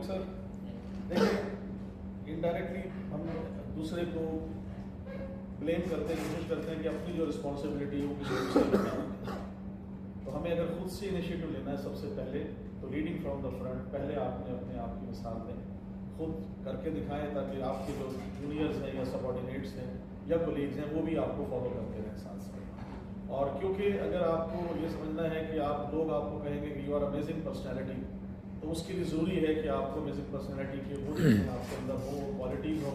Sir, देखिए indirectly हम दूसरे को ब्लेम करते हैं, कोशिश करते हैं कि अपनी जो रिस्पॉन्सिबिलिटी है वो किसी दूसरे को बताना। तो हमें अगर खुद से इनिशिएटिव लेना है सबसे पहले, तो लीडिंग फ्रॉम द फ्रंट, पहले आपने अपने आप की मिसाल दें, खुद करके दिखाएं, ताकि आपके जो जूनियर्स हैं या सबऑर्डिनेट्स हैं या कोलीग्स हैं वो भी आपको फॉलो करते रहें साथ साथ। और क्योंकि अगर आपको ये समझना है कि लोग आपको कहेंगे कि यू आर अमेजिंग पर्सनैलिटी, तो उसके लिए ज़रूरी है कि आपको अमेजिंग पर्सनैलिटी के वो आपके अंदर हो, क्वालिटीज़ हो।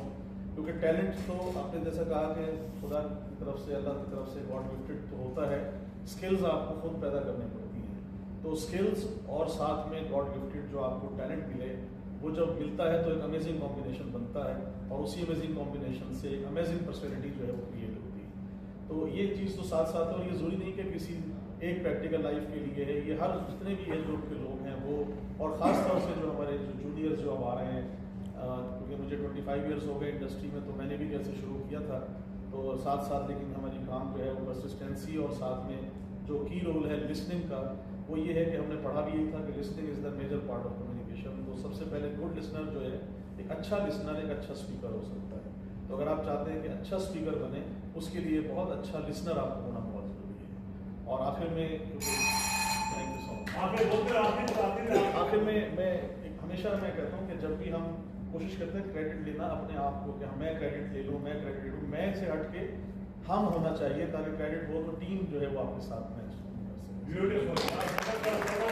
क्योंकि टैलेंट तो आपने जैसा कहा कि खुदा की तरफ से, अल्लाह की तरफ से गॉड गिफ्टेड तो होता है, स्किल्स आपको खुद पैदा करनी पड़ती हैं। तो स्किल्स और साथ में गॉड गिफ्टेड जो आपको टैलेंट मिले, वो जब मिलता है तो एक अमेजिंग कॉम्बिनेशन बनता है, और उसी अमेजिंग कॉम्बिनेशन से एक अमेजिंग पर्सनैलिटी जो है वो क्रिएट होती है। तो ये चीज़ तो साथ साथ है, और ये ज़रूरी नहीं कि किसी एक प्रैक्टिकल लाइफ के लिए है, ये हर जितने भी एज ग्रुप के लोग हैं वो, और ख़ास तौर से जो हमारे जो जूनियर्स जो अब आ रहे हैं, क्योंकि मुझे 25 ईयर्स हो गए इंडस्ट्री में, तो मैंने भी जैसे शुरू किया था, तो साथ साथ लेकिन हमारी काम जो है वो कंसिस्टेंसी और साथ में जो की रोल है लिसनिंग का, वो ये है कि हमने पढ़ा भी यही था कि listening is the major part of communication. तो सबसे पहले गुड लिसनर जो है, एक अच्छा लिसनर एक अच्छा स्पीकर हो सकता है। तो अगर आप चाहते हैं कि अच्छा स्पीकर बने, उसके लिए बहुत अच्छा लिसनर आपको होना बहुत ज़रूरी है। और आखिर में थैंक यू सो मच। आखिर में हमेशा मैं कहता हूँ कि जब भी हम कोशिश करते हैं क्रेडिट लेना अपने आप को, कि मैं क्रेडिट ले लूँ, मैं क्रेडिट ले लूँ, मैं से हट के हम होना चाहिए, ताकि क्रेडिट हो तो टीम जो है वो आपके साथ में कर सके।